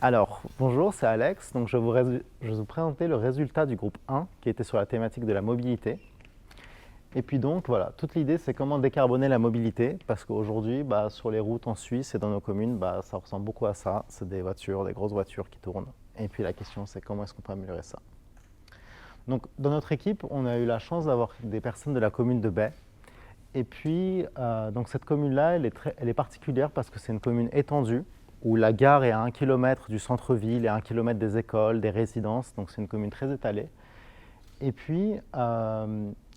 Alors, bonjour, c'est Alex. Donc, je vais vous présenter le résultat du groupe 1 qui était sur la thématique de la mobilité. Et puis donc, voilà, toute l'idée, c'est comment décarboner la mobilité parce qu'aujourd'hui, sur les routes en Suisse et dans nos communes, ça ressemble beaucoup à ça. C'est des voitures, des grosses voitures qui tournent. Et puis la question, c'est comment est-ce qu'on peut améliorer ça. Donc, dans notre équipe, on a eu la chance d'avoir des personnes de la commune de Bay. Et puis, donc cette commune-là, elle est particulière parce que c'est une commune étendue où la gare est à 1 km du centre-ville et à 1 km des écoles, des résidences. Donc c'est une commune très étalée. Et puis,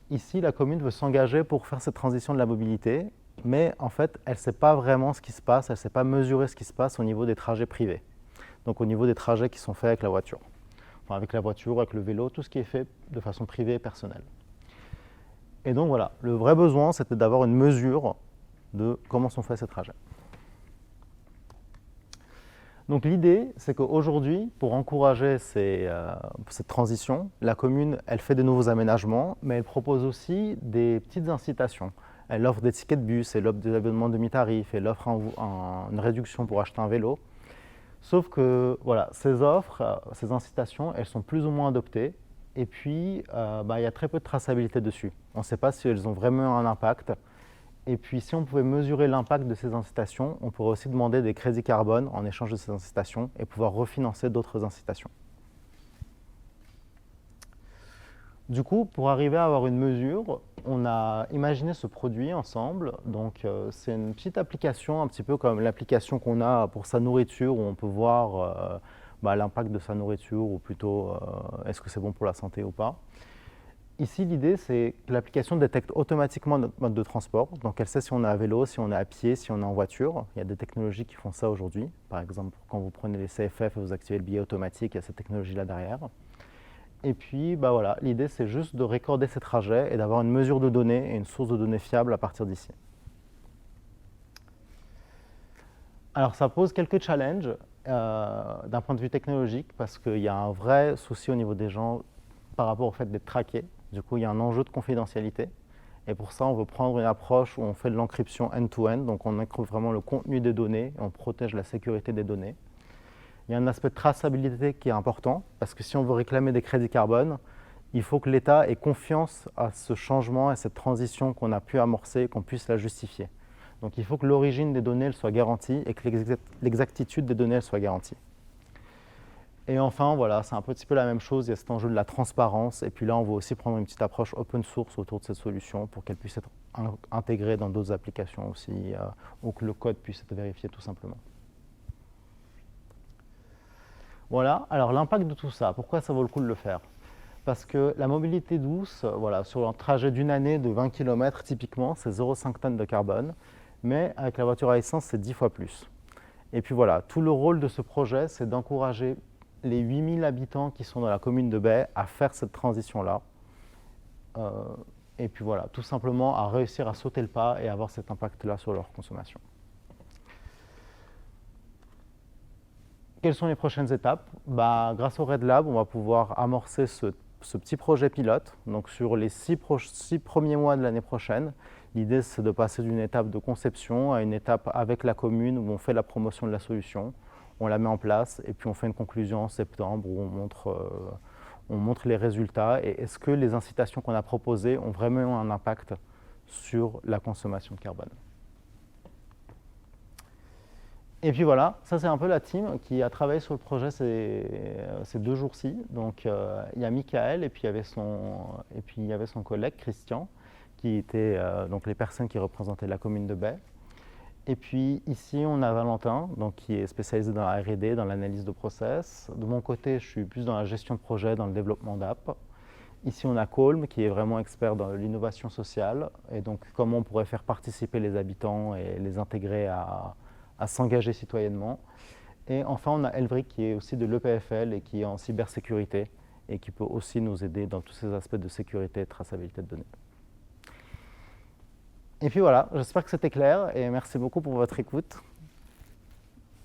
ici, la commune veut s'engager pour faire cette transition de la mobilité. Mais en fait, elle ne sait pas vraiment ce qui se passe, elle ne sait pas mesurer ce qui se passe au niveau des trajets privés. Donc au niveau des trajets qui sont faits avec la voiture. Enfin, avec la voiture, avec le vélo, tout ce qui est fait de façon privée et personnelle. Et donc voilà, le vrai besoin, c'était d'avoir une mesure de comment sont faits ces trajets. Donc l'idée, c'est qu'aujourd'hui, pour encourager cette transition, la commune, elle fait de nouveaux aménagements, mais elle propose aussi des petites incitations. Elle offre des tickets de bus, elle offre des abonnements demi-tarif, elle offre une réduction pour acheter un vélo. Sauf que voilà, ces offres, ces incitations, elles sont plus ou moins adoptées. Et puis, il y a très peu de traçabilité dessus. On ne sait pas si elles ont vraiment un impact. Et puis, si on pouvait mesurer l'impact de ces incitations, on pourrait aussi demander des crédits carbone en échange de ces incitations et pouvoir refinancer d'autres incitations. Du coup, pour arriver à avoir une mesure, on a imaginé ce produit ensemble. Donc, c'est une petite application, un petit peu comme l'application qu'on a pour sa nourriture, où on peut voir l'impact de sa nourriture, ou plutôt est-ce que c'est bon pour la santé ou pas. Ici, l'idée, c'est que l'application détecte automatiquement notre mode de transport. Donc, elle sait si on est à vélo, si on est à pied, si on est en voiture. Il y a des technologies qui font ça aujourd'hui. Par exemple, quand vous prenez les CFF et vous activez le billet automatique, il y a cette technologie-là derrière. Et puis, voilà, l'idée, c'est juste de recorder ces trajets et d'avoir une mesure de données et une source de données fiable à partir d'ici. Alors, ça pose quelques challenges d'un point de vue technologique parce qu'il y a un vrai souci au niveau des gens par rapport au fait d'être traqués. Du coup, il y a un enjeu de confidentialité. Et pour ça, on veut prendre une approche où on fait de l'encryption end-to-end, donc on encrypte vraiment le contenu des données et on protège la sécurité des données. Il y a un aspect de traçabilité qui est important, parce que si on veut réclamer des crédits carbone, il faut que l'État ait confiance à ce changement et cette transition qu'on a pu amorcer, qu'on puisse la justifier. Donc il faut que l'origine des données soit garantie et que l'exactitude des données soit garantie. Et enfin, voilà, c'est un petit peu la même chose, il y a cet enjeu de la transparence, et puis là, on va aussi prendre une petite approche open source autour de cette solution pour qu'elle puisse être intégrée dans d'autres applications aussi, ou que le code puisse être vérifié tout simplement. Voilà, alors l'impact de tout ça, pourquoi ça vaut le coup de le faire? Parce que la mobilité douce, voilà, sur un trajet d'une année de 20 km, typiquement, c'est 0,5 tonnes de carbone, mais avec la voiture à essence, c'est 10 fois plus. Et puis voilà, tout le rôle de ce projet, c'est d'encourager les 8000 habitants qui sont dans la commune de Bay à faire cette transition-là. Et puis voilà, tout simplement à réussir à sauter le pas et avoir cet impact-là sur leur consommation. Quelles sont les prochaines étapes? Grâce au Red Lab, on va pouvoir amorcer ce petit projet pilote. Donc sur les 6 premiers mois de l'année prochaine, l'idée c'est de passer d'une étape de conception à une étape avec la commune où on fait la promotion de la solution, on la met en place et puis on fait une conclusion en septembre où on montre les résultats et est-ce que les incitations qu'on a proposées ont vraiment un impact sur la consommation de carbone. Et puis voilà, ça c'est un peu la team qui a travaillé sur le projet ces 2 jours-ci. Donc il y a Michael et puis il y avait son collègue Christian, qui étaient donc les personnes qui représentaient la commune de Bay. Et puis ici on a Valentin, donc, qui est spécialisé dans la R&D, dans l'analyse de process. De mon côté, je suis plus dans la gestion de projet, dans le développement d'app. Ici on a Colm, qui est vraiment expert dans l'innovation sociale, et donc comment on pourrait faire participer les habitants et les intégrer à s'engager citoyennement. Et enfin, on a Elvric qui est aussi de l'EPFL et qui est en cybersécurité et qui peut aussi nous aider dans tous ces aspects de sécurité et de traçabilité de données. Et puis voilà, j'espère que c'était clair et merci beaucoup pour votre écoute.